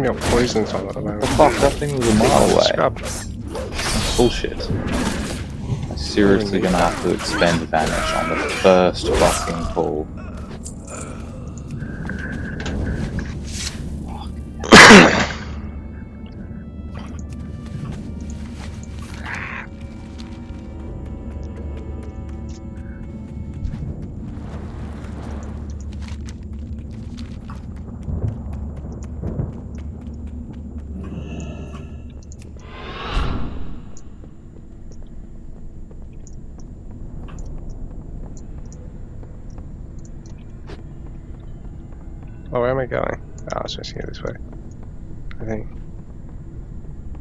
You got poisons on at the moment. What the fuck? That thing was a mile away. Scrub. Bullshit. I'm seriously gonna have to expend Vanish on the first fucking pull. Oh, where am I going? Oh, it's just here this way. I think.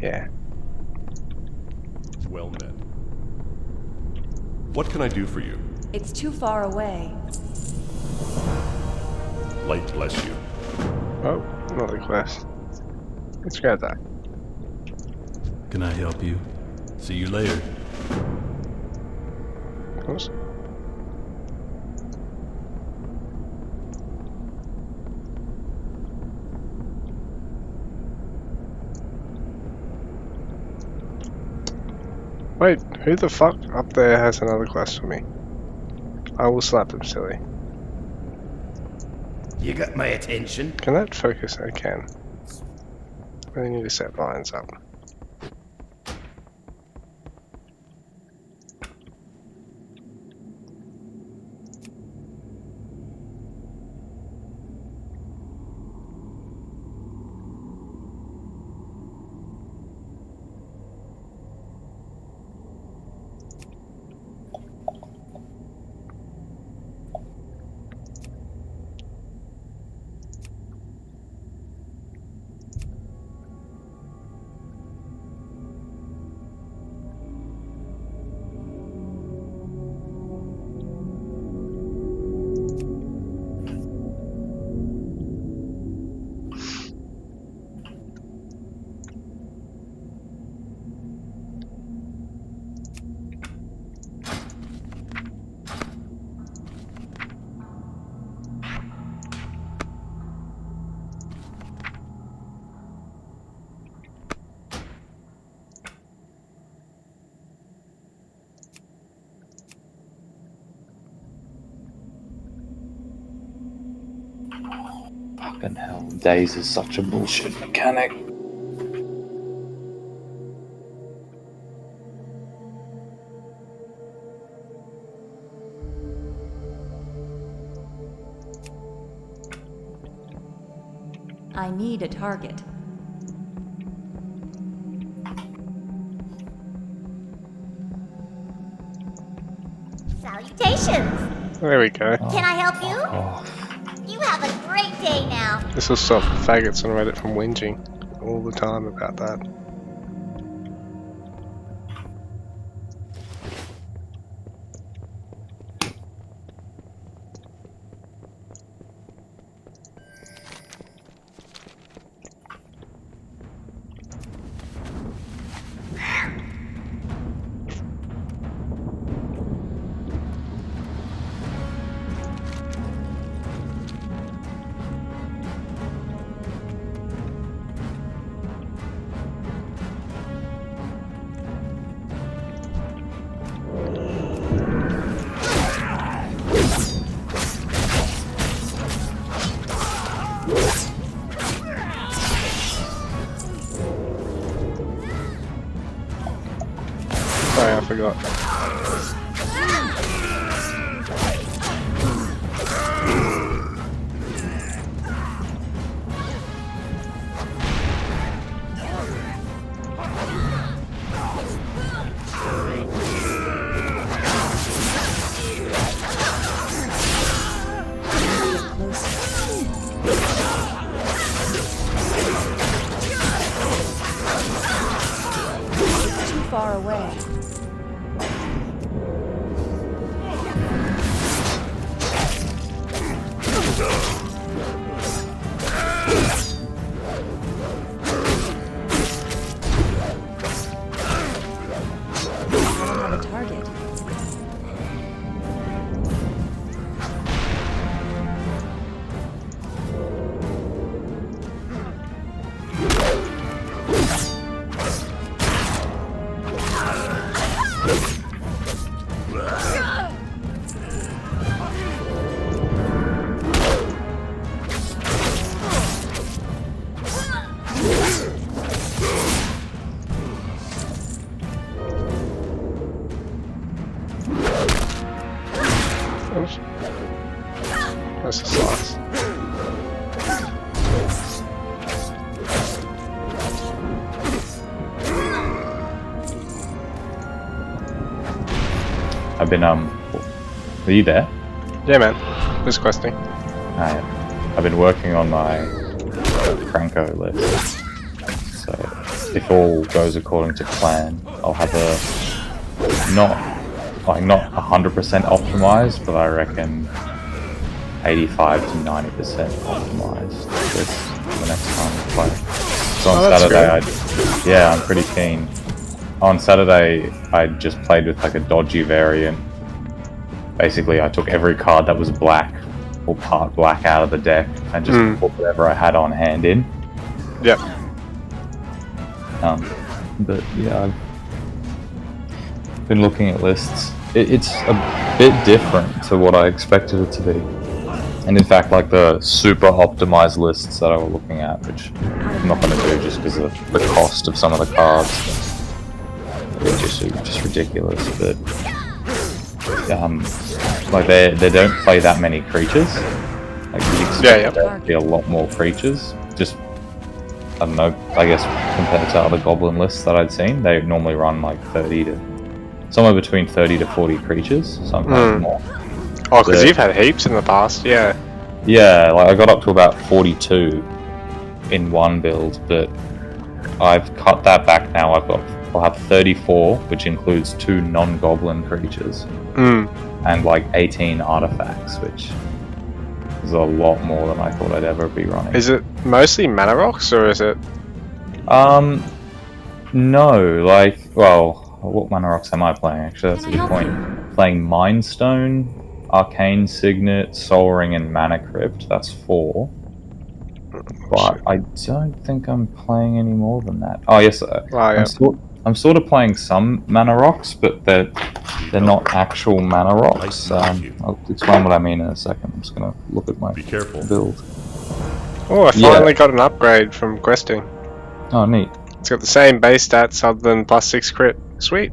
Yeah. Well met. What can I do for you? It's too far away. Light bless you. Oh, another quest. Let's grab that. Can I help you? See you later. Of course. Wait, who the fuck up there has another quest for me? I will slap them silly. You got my attention. Can that focus? I can. Really need to set lines up. Fucking hell, Days is such a bullshit mechanic. I need a target. Salutations! There we go. Can I help you? Oh, You have a great day now. This will stop faggots on Reddit from whinging all the time about that. Sorry, I forgot. Too far away. That's a slice. I've been are you there? Yeah, man. Just questing. Alright. I've been working on my Cranko list. So if all goes according to plan, I'll have a not 100% optimized, but I reckon 85 to 90% optimized this the next time we play. So on Saturday, I'm pretty keen. On Saturday, I just played with like a dodgy variant. Basically, I took every card that was black or part black out of the deck and just put whatever I had on hand in. Yep. But yeah, I've been looking at lists. It's a bit different to what I expected it to be. And in fact, like the super optimized lists that I was looking at, which I'm not going to do just because of the cost of some of the cards. It's just ridiculous, but like they don't play that many creatures. Like you expect there to be a lot more creatures. Just I don't know. I guess compared to other goblin lists that I'd seen, they normally run like somewhere between 30 to 40 creatures, sometimes more. Oh, because you've had heaps in the past, yeah. Yeah, like I got up to about 42 in one build, but I've cut that back now. I'll have 34, which includes 2 non-goblin creatures, and like 18 artifacts, which is a lot more than I thought I'd ever be running. Is it mostly mana rocks, or is it? No, like, well, what mana rocks am I playing? Actually, that's a good point. Playing Mind Stone, Arcane Signet, Soul Ring, and Mana Crypt. That's 4. But I don't think I'm playing any more than that. Oh yes, I'm sort of playing some mana rocks, but they're not actual mana rocks. I'll explain what I mean in a second. I'm just gonna look at my build. Oh, I finally got an upgrade from questing. Oh, neat. It's got the same base stats other than +6 crit. Sweet.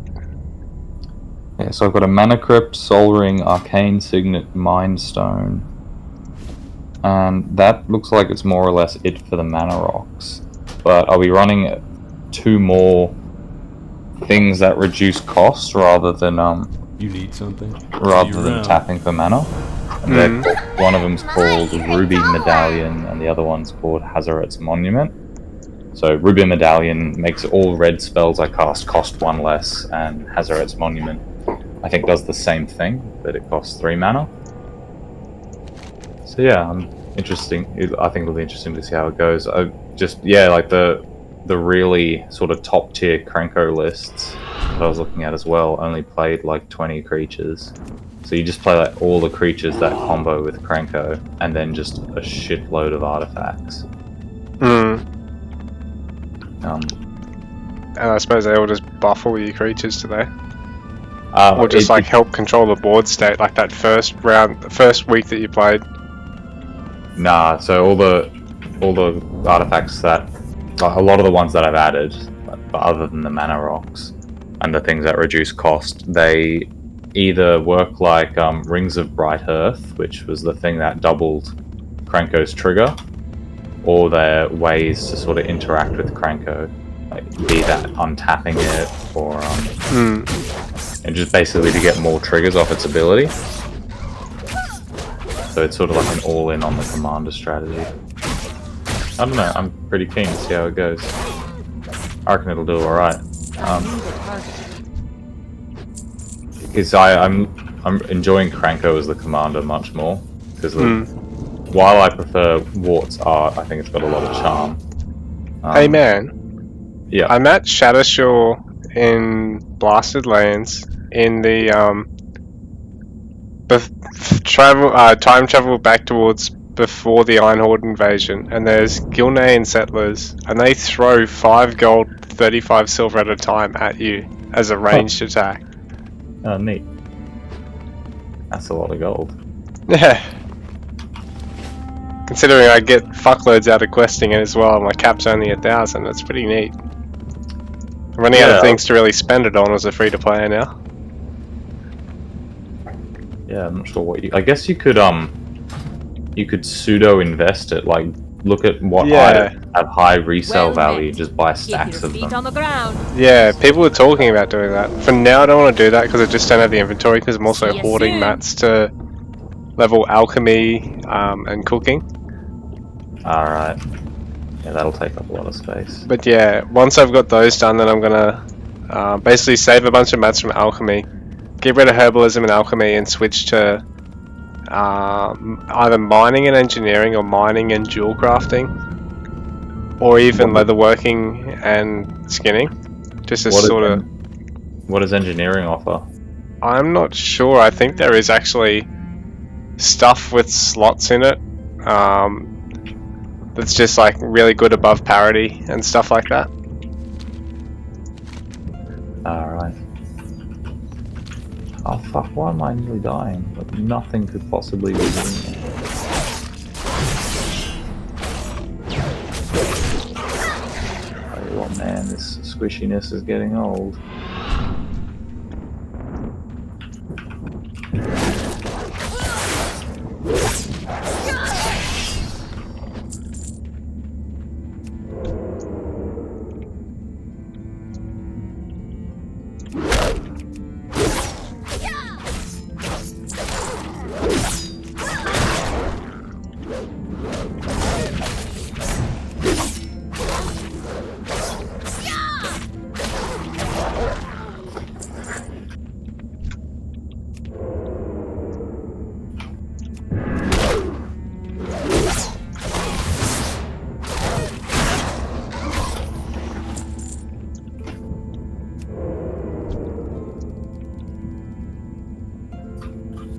Yeah, so I've got a Mana Crypt, Soul Ring, Arcane Signet, Mind Stone. And that looks like it's more or less it for the mana rocks. But I'll be running 2 more things that reduce cost rather than you need something rather than tapping for mana. And one of them's called Ruby Medallion and the other one's called Hazaret's Monument. So Ruby Medallion makes all red spells I cast cost 1 less, and Hazaret's Monument I think does the same thing, but it costs 3 mana. So yeah, interesting. I think it'll be interesting to see how it goes. Like the really sort of top tier Cranko lists that I was looking at as well only played like 20 creatures. So you just play like all the creatures that combo with Cranko and then just a shitload of artifacts. And I suppose they all just buff all your creatures today. Or just help control the board state, like that first week that you played. Nah, so all the artifacts that a lot of the ones that I've added, but other than the mana rocks and the things that reduce cost, they either work like Rings of Bright Earth, which was the thing that doubled Cranko's trigger, or they're ways to sort of interact with Cranko, like be that untapping it or and just basically to get more triggers off its ability. So it's sort of like an all-in on the commander strategy. I don't know, I'm pretty keen to see how it goes. I reckon it'll do alright. Because I'm enjoying Cranko as the commander much more. Because while I prefer Wart's art, I think it's got a lot of charm. Hey man. Yeah. I'm at Shadowshore in Blasted Lands in the time travel back towards before the Ironhorde invasion, and there's Gilnean settlers, and they throw 5 gold, 35 silver at a time at you as a ranged attack. Oh, neat. That's a lot of gold. Yeah. Considering I get fuckloads out of questing it as well, my cap's only 1,000, that's pretty neat. I'm running out of things to really spend it on as a free-to-player now. Yeah, I'm not sure what I guess you could, You could pseudo invest it. Like, look at what Yeah. items have high resale Well value. met. Just buy Keep stacks your of feet them. on the ground. Yeah, people were talking about doing that. For now, I don't want to do that because I just don't have the inventory because I'm also See ya hoarding soon. mats to level alchemy and cooking. Alright. Yeah, that'll take up a lot of space. But yeah, once I've got those done, then I'm gonna basically save a bunch of mats from alchemy, get rid of herbalism and alchemy, and switch to either mining and engineering or mining and jewel crafting, or even leatherworking and skinning. Just a sort of. What does engineering offer? I'm not sure. I think there is actually stuff with slots in it. That's just like really good above parity and stuff like that. Alright. Oh fuck, why am I nearly dying? Like, nothing could possibly be doing it. Oh man, this squishiness is getting old.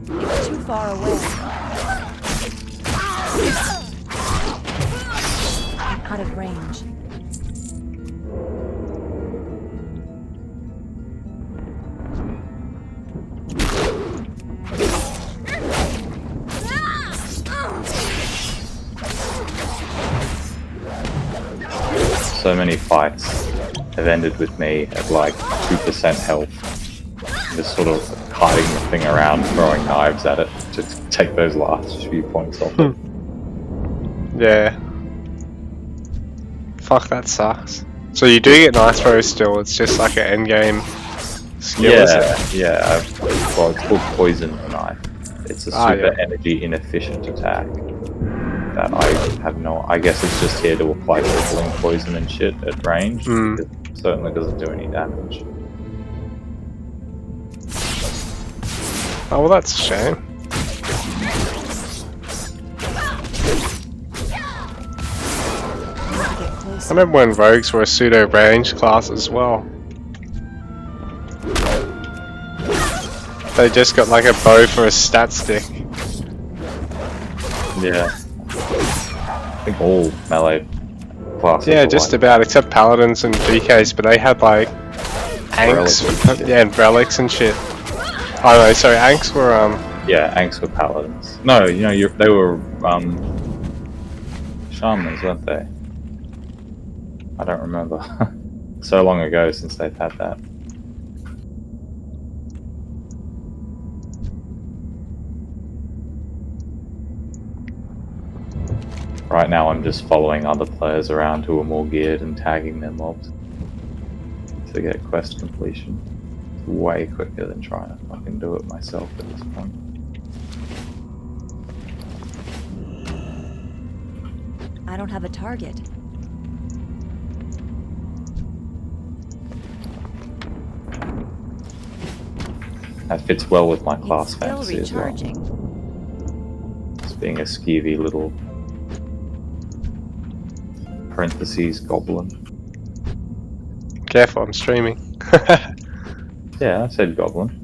It's too far away. I'm out of range. So many fights have ended with me at like 2% health. Just sort of hiding the thing around, throwing knives at it to take those last few points off it. Yeah. Fuck, that sucks. So you do get nice throws still, it's just like an endgame skill, is it? Yeah. Well, it's called Poison Knife. It's a super yeah. energy inefficient attack that I have no. I guess it's just here to apply crippling poison and shit at range. Mm. It certainly doesn't do any damage. Oh, well, that's a shame. I remember when rogues were a pseudo range class as well. They just got like a bow for a stat stick. Yeah. I think all melee classes. Yeah, are just like about, except paladins and DKs, but they had like Anks, Relics. yeah, and relics and shit. Oh no, sorry, Anks were Yeah, Anks were paladins. No, you know, they were shamans, weren't they? I don't remember. So long ago since they've had that. Right now I'm just following other players around who are more geared and tagging their mobs to get quest completion. It's way quicker than trying to fucking do it myself at this point. I don't have a target. That fits well with my class It's still fantasy as well. recharging. It's being a skeevy little parentheses goblin. careful, I'm streaming. Yeah, I said goblin.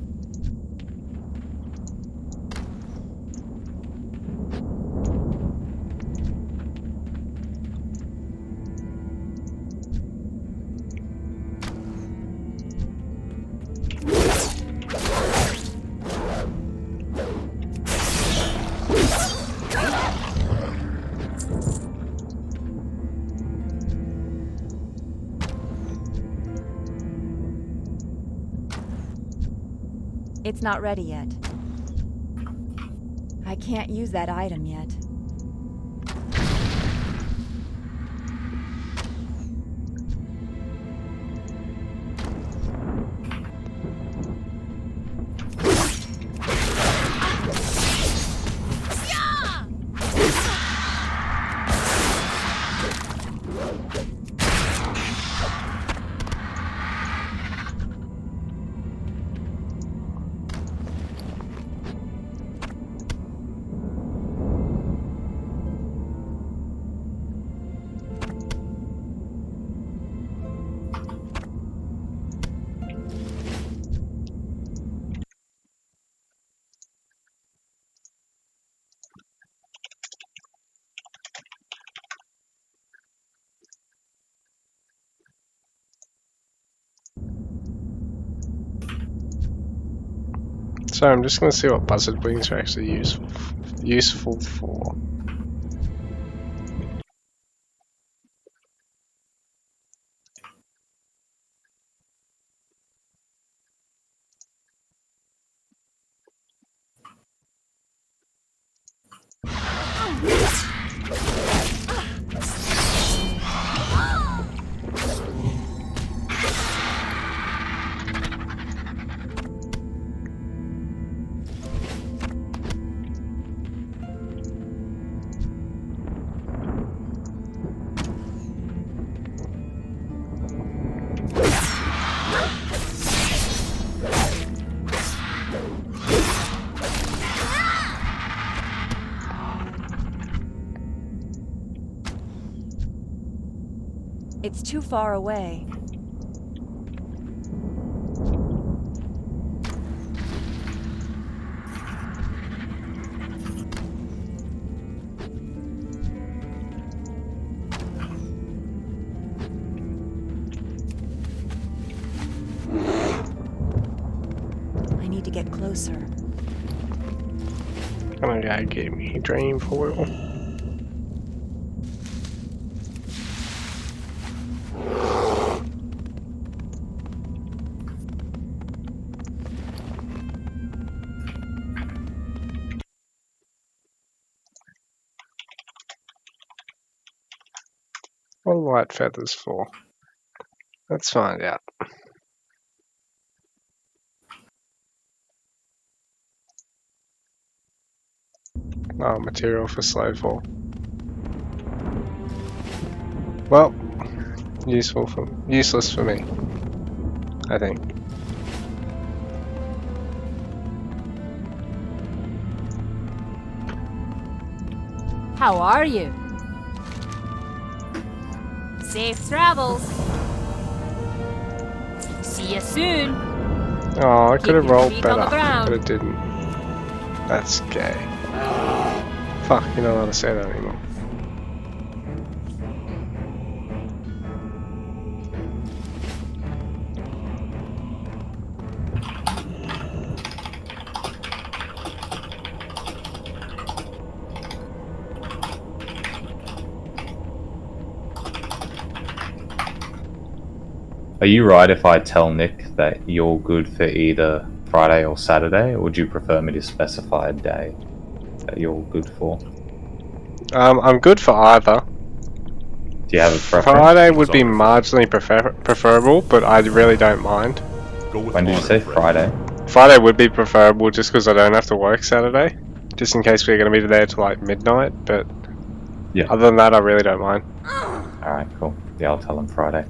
It's not ready yet. I can't use that item yet. So I'm just gonna see what buzzard wings are actually useful for. It's too far away. I need to get closer. Gonna go get me dream foil. What are white feathers for? Let's find out. Oh, material for slow fall. Well, useless for me, I think. How are you? Safe travels. See you soon. Oh, I Keep could have your rolled feet on better, the ground. but it didn't. That's gay. Fuck, you're not allowed to say that anymore. Are you right if I tell Nick that you're good for either Friday or Saturday, or would you prefer me to specify a day that you're good for? I'm good for either. Do you have a preference? Friday would be marginally preferable, but I really don't mind. Go with When did you honor, say friend. Friday? Friday would be preferable just because I don't have to work Saturday. Just in case we're going to be there till like midnight, but Yeah. other than that, I really don't mind. Alright, cool. Yeah, I'll tell him Friday.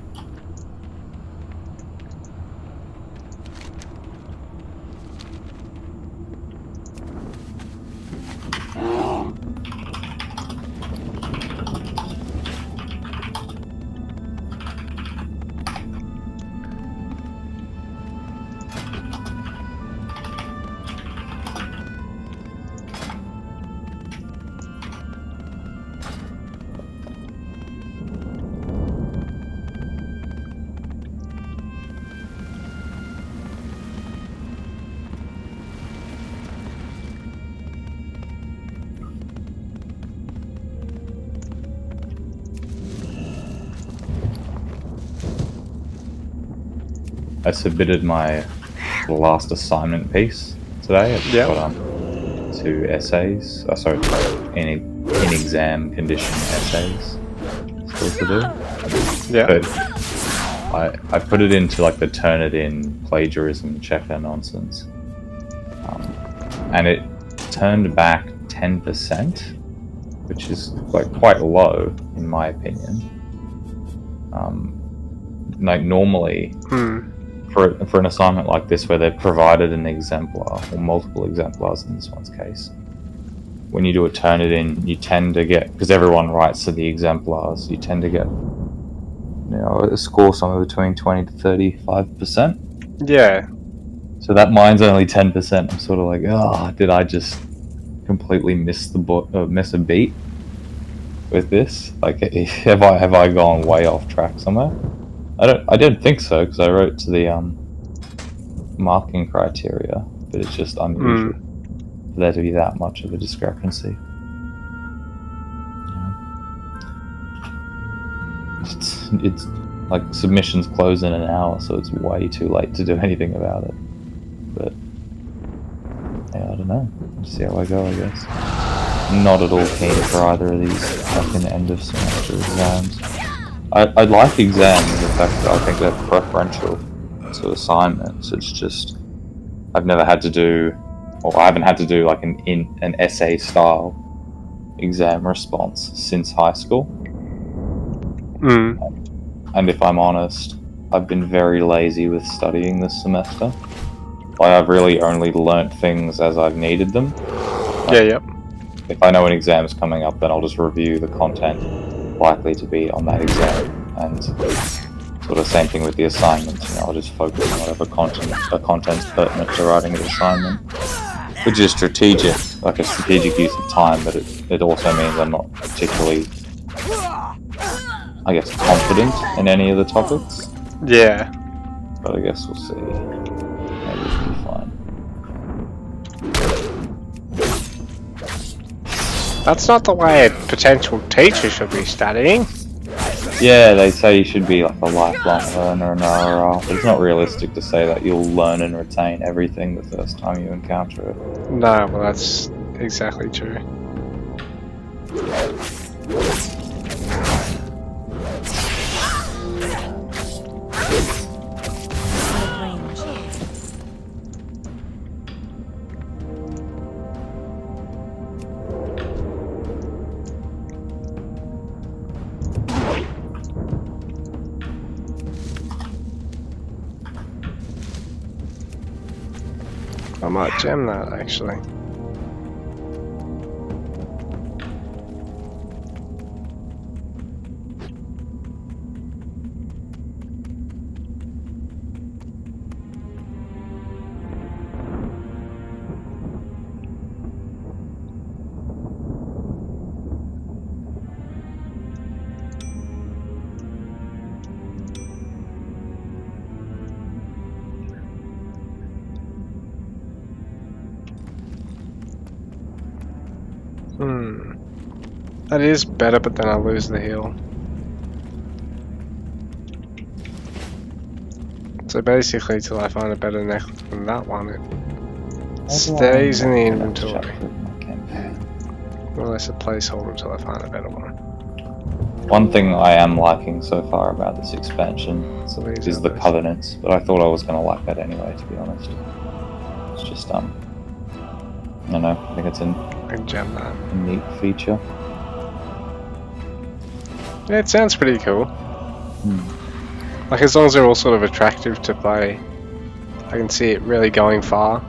I submitted my last assignment piece today. I've Yep. got 2 essays. Sorry, in exam condition essays still to do. Yeah. But I put it into like the Turnitin plagiarism checker nonsense, and it turned back 10%, which is like quite low in my opinion. Like normally. For an assignment like this where they've provided an exemplar, or multiple exemplars in this one's case, when you do a Turnitin, you tend to get, because everyone writes to the exemplars, you tend to get, a score somewhere between 20 to 35%. Yeah. So that mine's only 10%. I'm sort of like, did I just completely miss a beat with this? Like, have I gone way off track somewhere? I didn't think so, because I wrote to the marking criteria, but it's just unusual for there to be that much of a discrepancy. It's like submissions close in an hour, so it's way too late to do anything about it. But yeah, I don't know. We'll see how I go, I guess. Not at all keen for either of these fucking end of semester exams. I like exams in the fact that I think they're preferential to assignments. It's just I've never had to do, or I haven't had to do like an essay style exam response since high school. And if I'm honest, I've been very lazy with studying this semester. Like, I've really only learnt things as I've needed them. Yep. If I know an exam's coming up, then I'll just review the content likely to be on that exam. And sort of same thing with the assignments. You know, I'll just focus on whatever content's pertinent to writing the assignment. Which is strategic, like a strategic use of time, but it also means I'm not particularly, I guess, confident in any of the topics. Yeah. But I guess we'll see. Maybe it'll be fine. That's not the way a potential teacher should be studying. Yeah, they say you should be like a lifelong learner and RR, but it's not realistic to say that you'll learn and retain everything the first time you encounter it. No, well that's exactly true. I might gem that actually. That is better, but then I lose the heal. So basically, till I find a better necklace than that one, it stays in the inventory. Well, it's a placeholder until I find a better one. One thing I am liking so far about this expansion is the covenants, but I thought I was going to like that anyway, to be honest. It's just, I don't know, I think it's a neat feature. Yeah, it sounds pretty cool. Like, as long as they're all sort of attractive to play, I can see it really going far.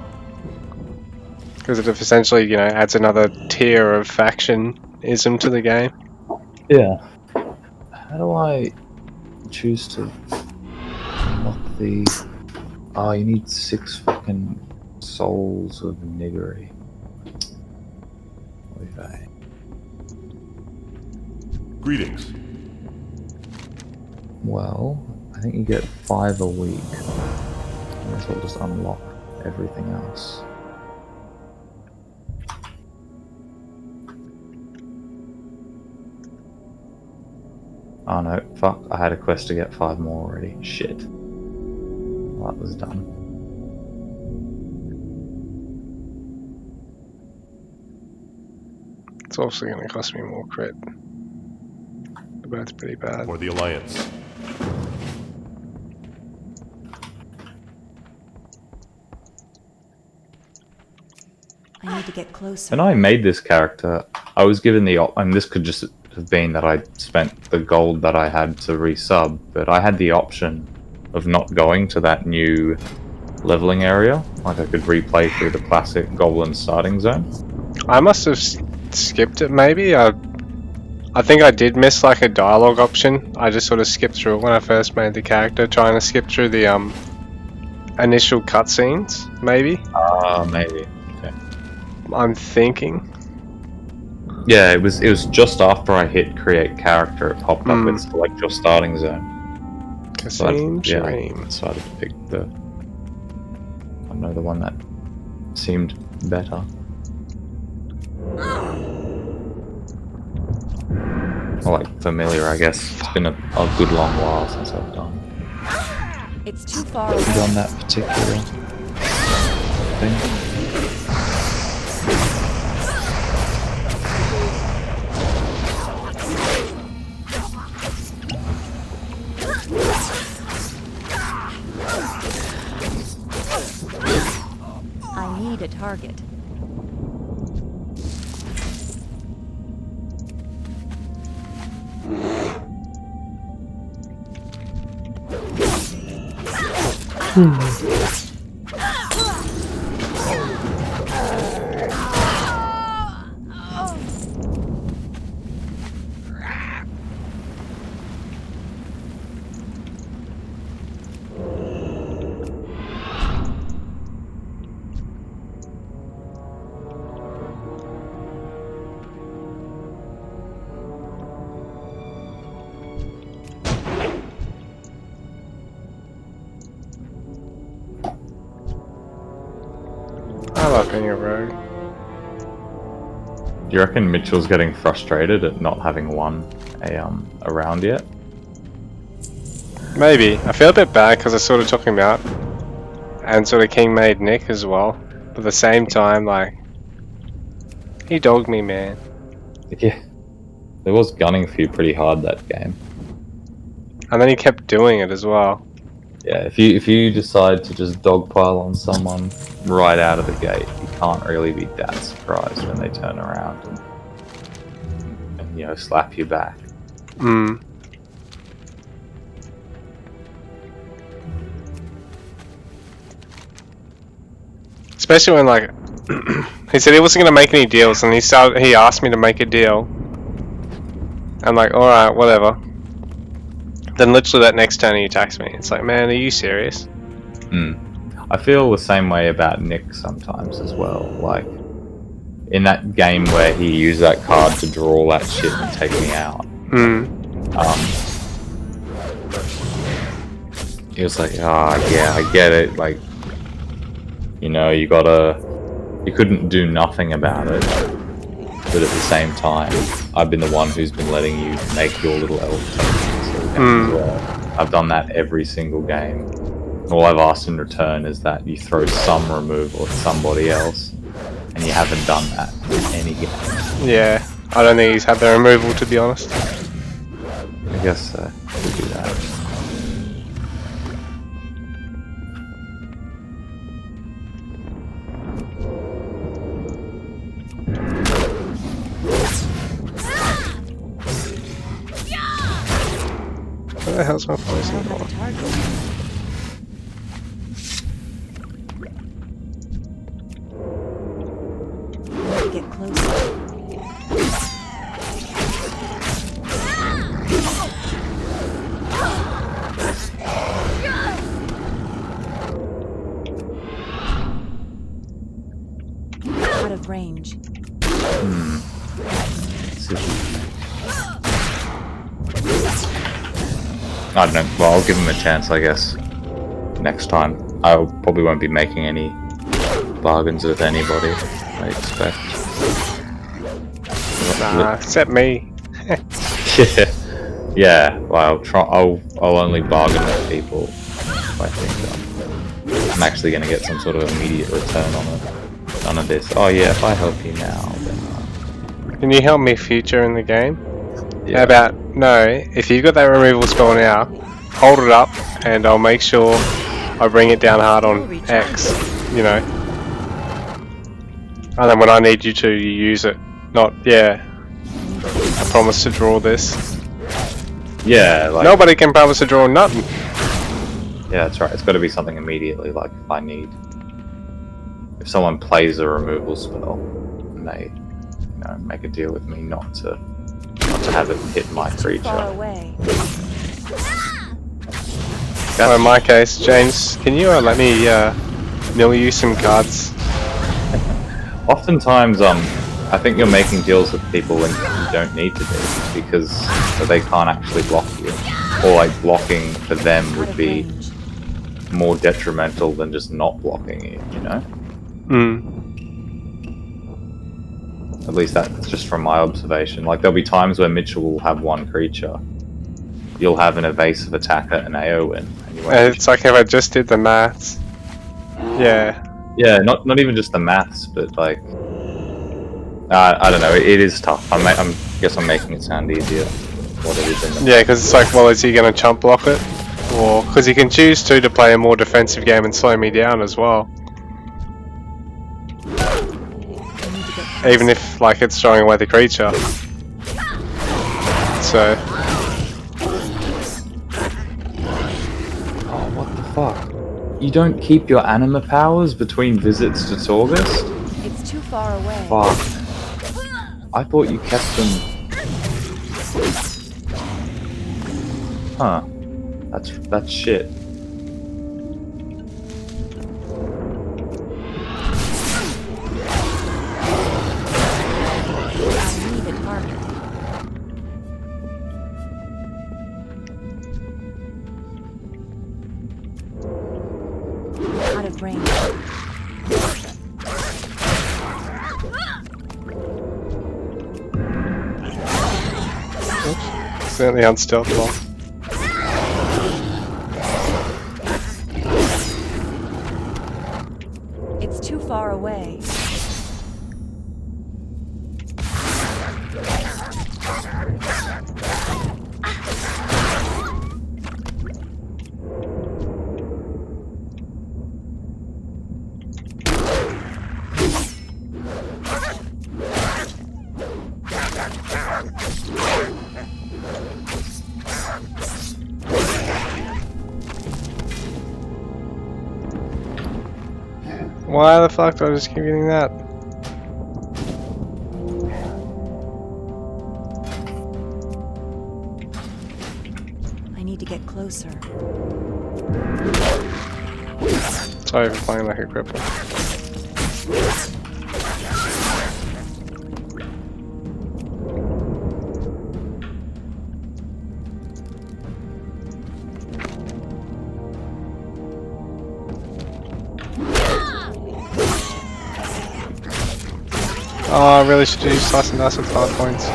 Because it essentially, you know, adds another tier of factionism to the game. Yeah. How do I choose to unlock the... Oh, you need 6 fucking souls of niggery. Okay. Greetings. Well, I think you get 5 a week. I guess we'll just unlock everything else. Oh no, fuck, I had a quest to get 5 more already. Shit. Well, that was done. It's also going to cost me more crit. But it's pretty bad. For the Alliance. I need to get closer. When I made this character, I was given the and this could just have been that I spent the gold that I had to resub, but I had the option of not going to that new leveling area. Like, I could replay through the classic Goblin starting zone. I must have skipped it maybe. I think I did miss like a dialogue option. I just sort of skipped through it when I first made the character, trying to skip through the initial cutscenes, maybe. Maybe. Okay. I'm thinking. Yeah, it was just after I hit create character, it popped up with select your starting zone. Cassine I Dream. decided to pick the... I know the one that seemed better. Or like familiar, I guess. It's been a good long while since I've done It's too far away. that particular thing. I need a target. I love being a rogue. Do you reckon Mitchell's getting frustrated at not having won a round yet? Maybe. I feel a bit bad because I sort of took him out. And sort of King made Nick as well. But at the same time, like... He dogged me, man. Yeah. There was gunning for you pretty hard that game. And then he kept doing it as well. Yeah, if you decide to just dogpile on someone right out of the gate, you can't really be that surprised when they turn around and you know, slap you back. Hmm. Especially when, like, he said he wasn't gonna make any deals, and he asked me to make a deal. I'm like, alright, whatever. Then literally that next turn he attacks me. It's like, man, are you serious? I feel the same way about Nick sometimes as well. Like, in that game where he used that card to draw all that shit and take me out. He was like, yeah, I get it. Like, you know, you couldn't do nothing about it. But at the same time, I've been the one who's been letting you make your little elf tokens as well. I've done that every single game. All I've asked in return is that you throw some removal at somebody else, and you haven't done that in any game. Yeah, I don't think he's had the removal, to be honest. I guess we'll do that. Where the hell's my I don't poison have a ball? target. Get closer. Out of range. I don't know. Well, I'll give him a chance, I guess. Next time. I probably won't be making any bargains with anybody, I expect. Nah, except me. Yeah. Well, I'll only bargain with people if I think I'm actually going to get some sort of immediate return on it. None of this. Oh yeah, if I help you now, then. Can you help me future in the game? Yeah. How about, no, if you've got that removal spell now, hold it up and I'll make sure I bring it down hard on X, you know. And then when I need you to, you use it. Not, yeah, I promise to draw this. Yeah. Like. Nobody can promise to draw nothing. Yeah, that's right. It's got to be something immediately. Like if I need. If someone plays a removal spell, and they, you know, make a deal with me not to have it hit my Far creature. away. So in my case, James, can you let me mill you some cards? Oftentimes, I think you're making deals with people when you don't need to be, because they can't actually block you. Or like blocking for them Out would of be range. more detrimental than just not blocking you, you know? Mm. At least that's just from my observation. Like, there'll be times where Mitchell will have one creature. You'll have an evasive attacker and Aowen. And you won't It's like if I just did the maths. Yeah. yeah, not even just the maths, but like, I don't know. It is tough. I guess I'm making it sound easier. What it is in the Yeah, because it's like, well, is he going to chump block it? Or, because he can choose to play a more defensive game and slow me down as well. I need to get closer. Even if, like, it's throwing away the creature. So, Oh, what the fuck? You don't keep your anima powers between visits to Torghast? It's too far away. Fuck. I thought you kept them. Huh. That's shit. I need a target. Out of range. certainly on stealth block. It's too far away. Why the fuck do I just keep getting that? I need to get closer. Sorry for playing like a cripple. Oh, I really should use Slice and Dice with 5 points.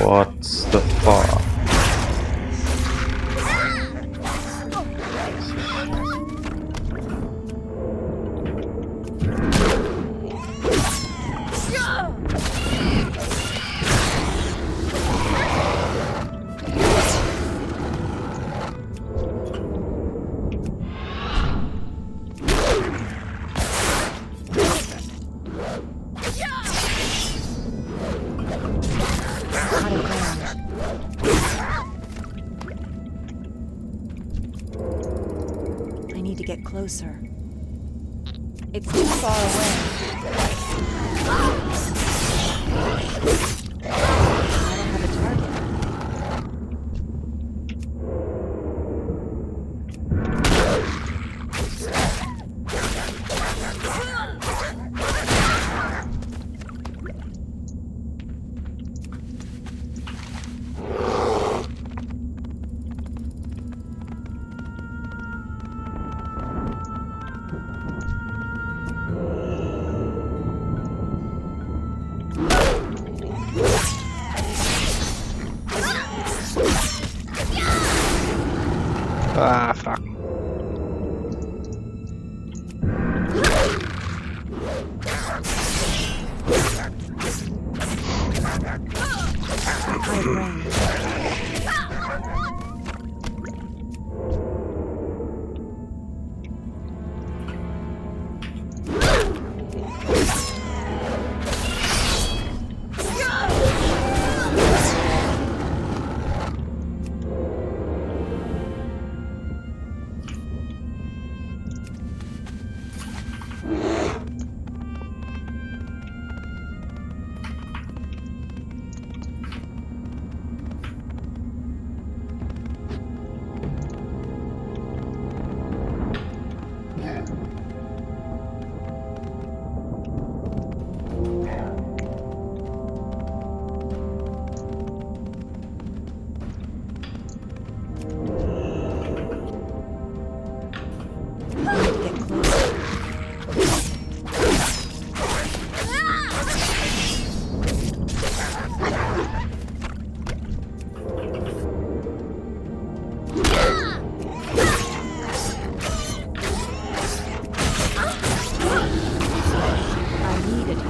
What's the fuck? Out of range. I need to get closer. It's too far away. I don't have a target.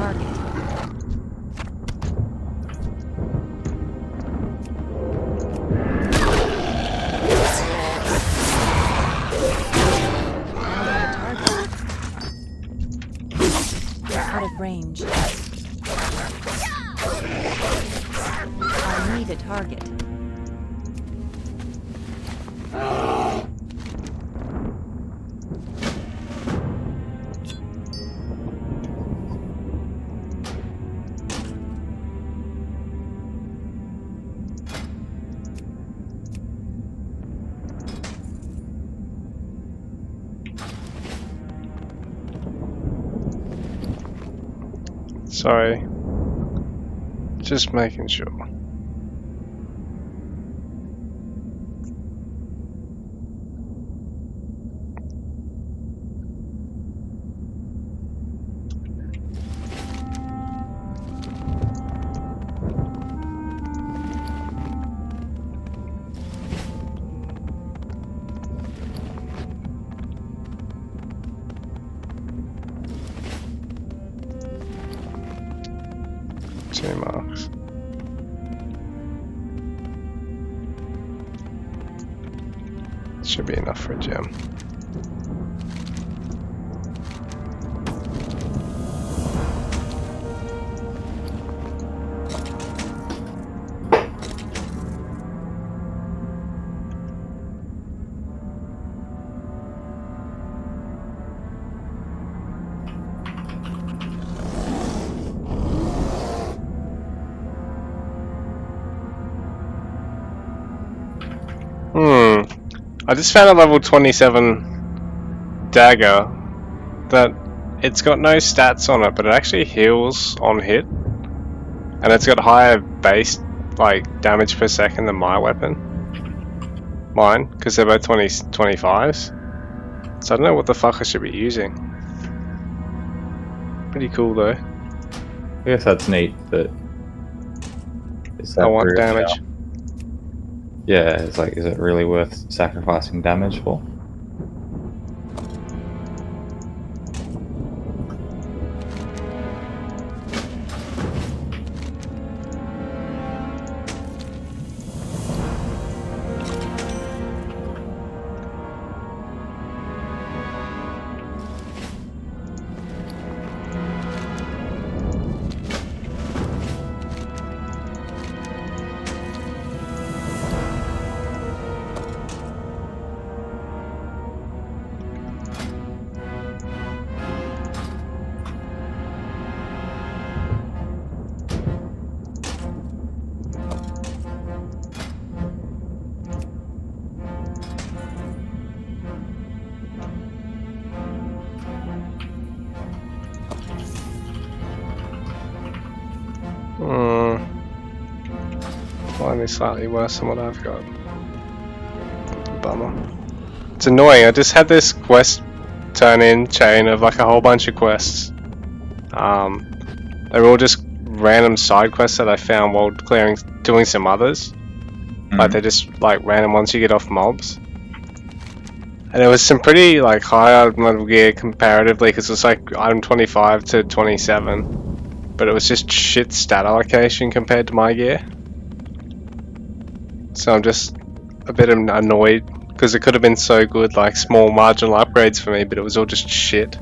target. Out of range. I need a target. Sorry. Just making sure. Two marks. Should be enough for a gem. I just found a level 27 dagger that it's got no stats on it, but it actually heals on hit, and it's got higher base like damage per second than my weapon, mine, because they're both 25s. So I don't know what the fuck I should be using. Pretty cool though. I guess that's neat, but is that I want really, damage. yeah, it's like, is it really worth sacrificing damage for? Only slightly worse than what I've got. Bummer. It's annoying. I just had this quest turn in chain of like a whole bunch of quests. They were all just random side quests that I found while doing some others. Like they're just like random ones you get off mobs. And it was some pretty like high item level gear comparatively, because it's like item 25 to 27. But it was just shit stat allocation compared to my gear. So I'm just a bit annoyed, because it could have been so good, like small marginal upgrades for me, but it was all just shit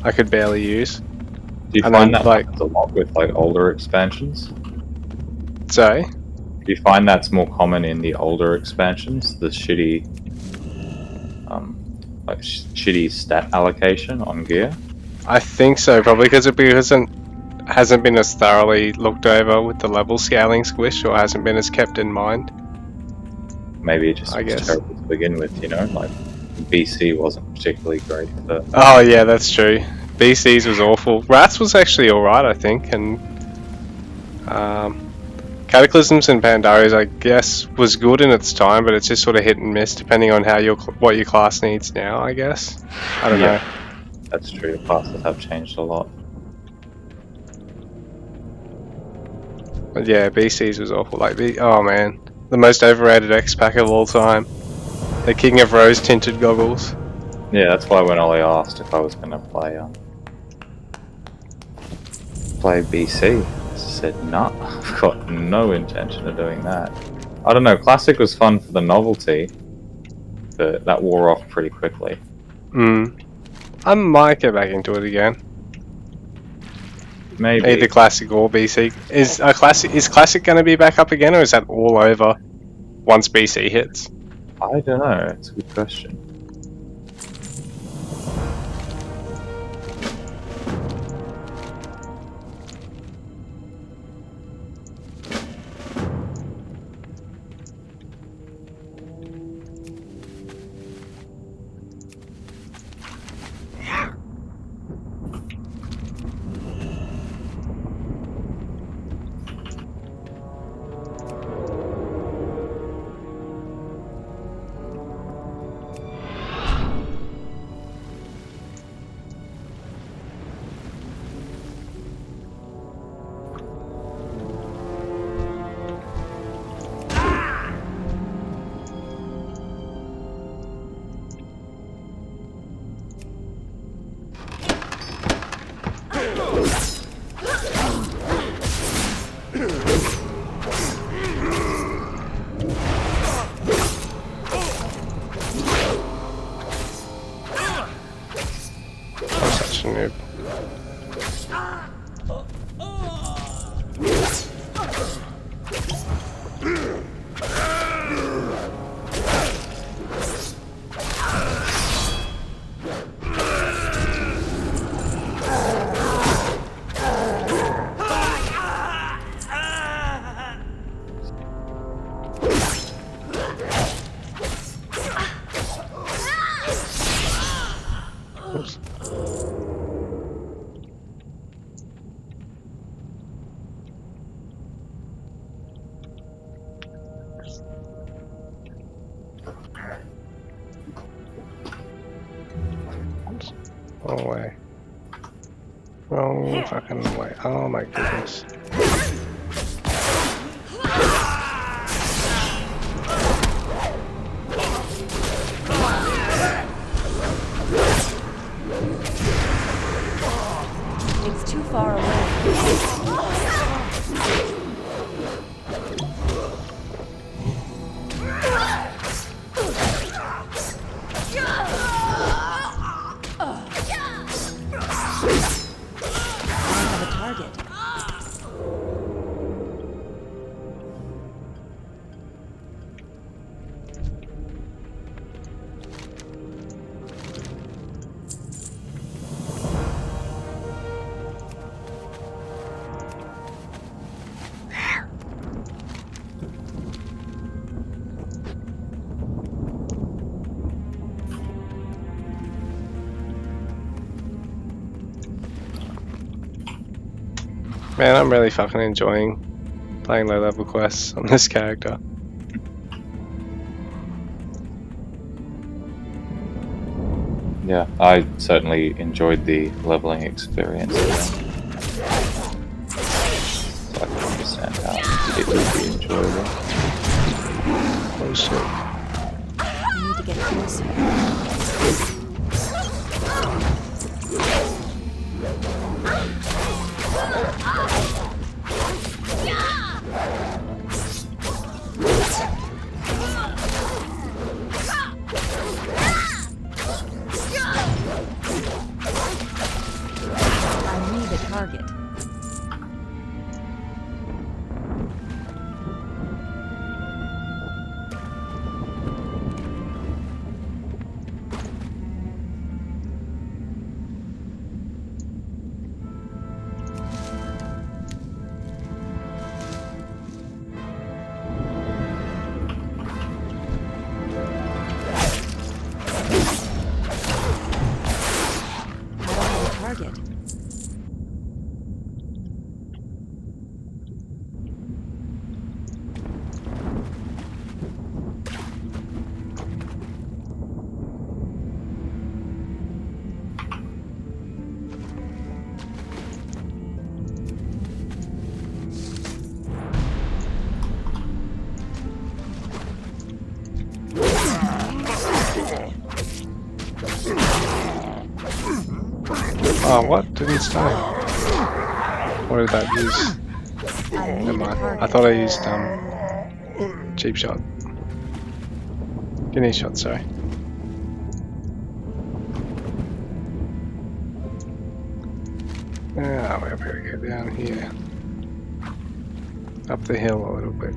I could barely use. Do you And find then, that like- happens a lot with like older expansions? So, Do you find that's more common in the older expansions, the shitty, shitty stat allocation on gear? I think so, probably because it hasn't been as thoroughly looked over with the level scaling squish, or hasn't been as kept in mind. Maybe it just I was guess. terrible to begin with, you know? Like, BC wasn't particularly great for... Oh yeah, that's true. BC's was awful. Rats was actually alright, I think, and Cataclysms and Pandaris, I guess, was good in its time, but it's just sort of hit and miss depending on how what your class needs now, I guess. I don't know. That's true, the classes have changed a lot. But yeah, BC's was awful. Like, oh man, the most overrated X pack of all time. The King of Rose tinted goggles. Yeah, that's why when Ollie asked if I was going to play play BC. I said, nah, I've got no intention of doing that. I don't know, Classic was fun for the novelty, but that wore off pretty quickly. I might get back into it again. Maybe. Either Classic or BC. Is Classic going to be back up again, or is that all over once BC hits? I don't know, it's a good question. I'm such a noob. Oops. Wrong way. Wrong fucking way. Oh my goodness. It's too far away. I have a target. Man, I'm really fucking enjoying playing low level quests on this character. Yeah, I certainly enjoyed the leveling experience. So I can understand how it would be enjoyable. Oh shit. I need to get closer. I need a target. Target. Oh, what? Didn't stay. What did that use? I Never need a mind. target. I thought I used cheap shot. Guinea shot, sorry. Ah, we're gonna go down here. Up the hill a little bit.